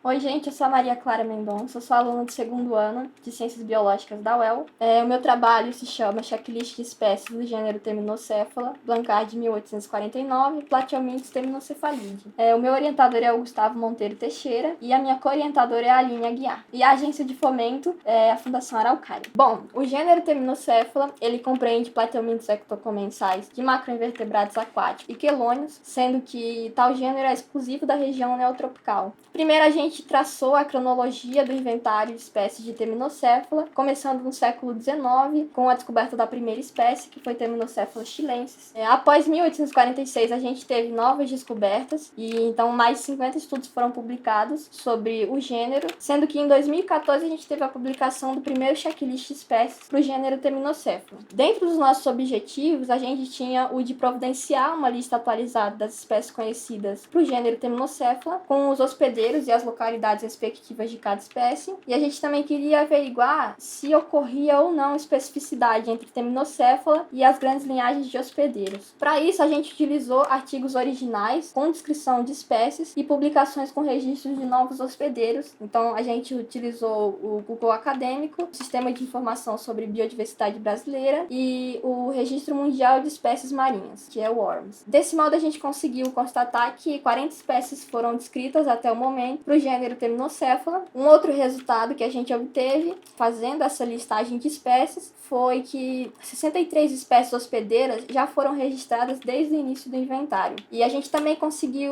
Oi, gente, eu sou a Maria Clara Mendonça, sou aluna do segundo ano de Ciências Biológicas da UEL. O meu trabalho se chama Checklist de espécies do gênero Temnocéphala, Blanchard 1849, Platyomyx temnocefalide. O meu orientador é o Gustavo Monteiro Teixeira e a minha co-orientadora é a Aline Aguiar. E a agência de fomento é a Fundação Araucária. Bom, o gênero Temnocéphala, ele compreende Platyomyx ectocomensais de macroinvertebrados aquáticos e quelônios, sendo que tal gênero é exclusivo da região neotropical. Primeiro, a gente traçou a cronologia do inventário de espécies de Temnocéphala, começando no século XIX, com a descoberta da primeira espécie, que foi Temnocéphala chilensis. Após 1846, a gente teve novas descobertas, e então mais de 50 estudos foram publicados sobre o gênero, sendo que em 2014 a gente teve a publicação do primeiro checklist de espécies para o gênero Temnocéphala. Dentro dos nossos objetivos, a gente tinha o de providenciar uma lista atualizada das espécies conhecidas para o gênero Temnocéphala, com os hospedeiros e as localidades respectivas de cada espécie, e a gente também queria averiguar se ocorria ou não especificidade entre Temnocéphala e as grandes linhagens de hospedeiros. Para isso, a gente utilizou artigos originais com descrição de espécies e publicações com registros de novos hospedeiros. Então, a gente utilizou o Google Acadêmico, o Sistema de Informação sobre Biodiversidade Brasileira e o Registro Mundial de Espécies Marinhas, que é o WORMS. Desse modo, a gente conseguiu constatar que 40 espécies foram descritas até o momento para o gênero Temnocéphala. Um outro resultado que a gente obteve fazendo essa listagem de espécies foi que 63 espécies hospedeiras já foram registradas desde o início do inventário. E a gente também conseguiu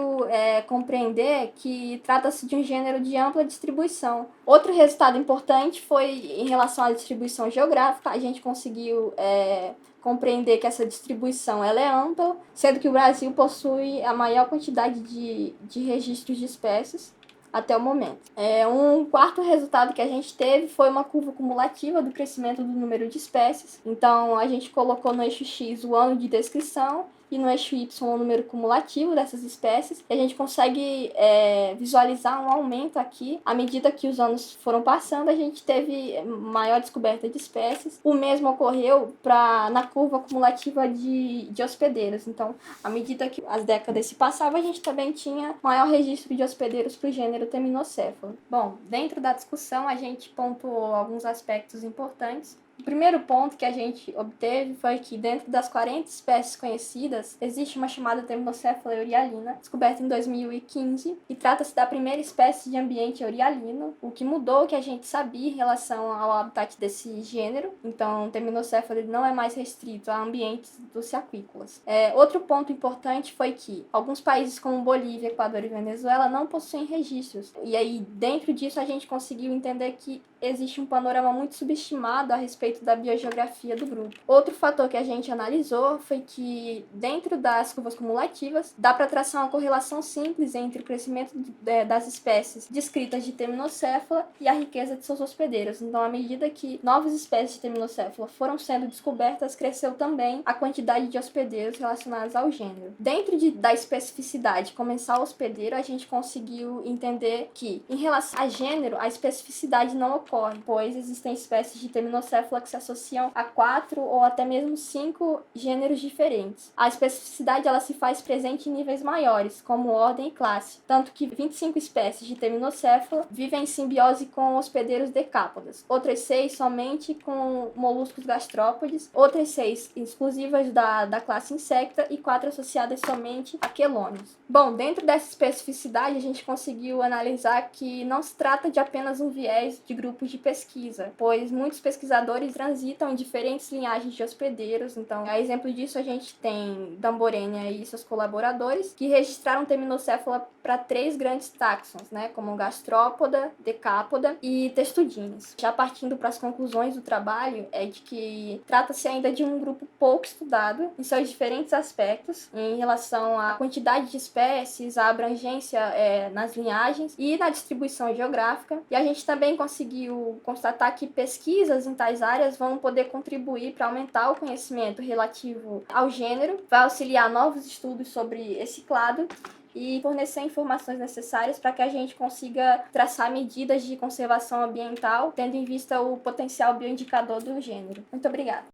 compreender que trata-se de um gênero de ampla distribuição. Outro resultado importante foi em relação à distribuição geográfica. A gente conseguiu compreender que essa distribuição ela é ampla, sendo que o Brasil possui a maior quantidade de registros de espécies até o momento. Um quarto resultado que a gente teve foi uma curva cumulativa do crescimento do número de espécies. Então, a gente colocou no eixo X o ano de descrição e no eixo Y o número cumulativo dessas espécies. E a gente consegue visualizar um aumento aqui. À medida que os anos foram passando, a gente teve maior descoberta de espécies. O mesmo ocorreu na curva cumulativa de hospedeiros. Então, à medida que as décadas se passavam, a gente também tinha maior registro de hospedeiros para o gênero Temnocéphala. Bom, dentro da discussão, a gente pontuou alguns aspectos importantes. O primeiro ponto que a gente obteve foi que dentro das 40 espécies conhecidas, existe uma chamada Temnocéphala eurialina, descoberta em 2015, e trata-se da primeira espécie de ambiente eurialino, o que mudou o que a gente sabia em relação ao habitat desse gênero. Então, o Temnocéphala não é mais restrito a ambientes dulceaquícolas. Outro ponto importante foi que alguns países como Bolívia, Equador e Venezuela não possuem registros. E aí, dentro disso, a gente conseguiu entender que existe um panorama muito subestimado a respeito da biogeografia do grupo. Outro fator que a gente analisou foi que, dentro das curvas cumulativas, dá para traçar uma correlação simples entre o crescimento das espécies descritas de Temnocéphala e a riqueza de seus hospedeiros. Então, à medida que novas espécies de Temnocéphala foram sendo descobertas, cresceu também a quantidade de hospedeiros relacionados ao gênero. Dentro da especificidade comensal hospedeiro, a gente conseguiu entender que, em relação a gênero, a especificidade não ocorre, pois existem espécies de Temnocéphala que se associam a 4 ou até mesmo 5 gêneros diferentes. A especificidade ela se faz presente em níveis maiores, como ordem e classe, tanto que 25 espécies de Temnocéphala vivem em simbiose com hospedeiros decápodas, outras 6 somente com moluscos gastrópodes, outras 6 exclusivas da classe insecta e 4 associadas somente a quelônios. Bom, dentro dessa especificidade a gente conseguiu analisar que não se trata de apenas um viés de grupos de pesquisa, pois muitos pesquisadores transitam em diferentes linhagens de hospedeiros. Então, a exemplo disso, a gente tem Damborênia e seus colaboradores, que registraram Temnocéphala para 3 grandes táxons, né, como Gastrópoda, Decápoda e Testudines. Já partindo para as conclusões do trabalho, é de que trata-se ainda de um grupo pouco estudado em seus diferentes aspectos, em relação à quantidade de espécies, à abrangência nas linhagens e na distribuição geográfica. E a gente também conseguiu constatar que pesquisas em tais áreas vão poder contribuir para aumentar o conhecimento relativo ao gênero, vai auxiliar novos estudos sobre esse clado e fornecer informações necessárias para que a gente consiga traçar medidas de conservação ambiental, tendo em vista o potencial bioindicador do gênero. Muito obrigada.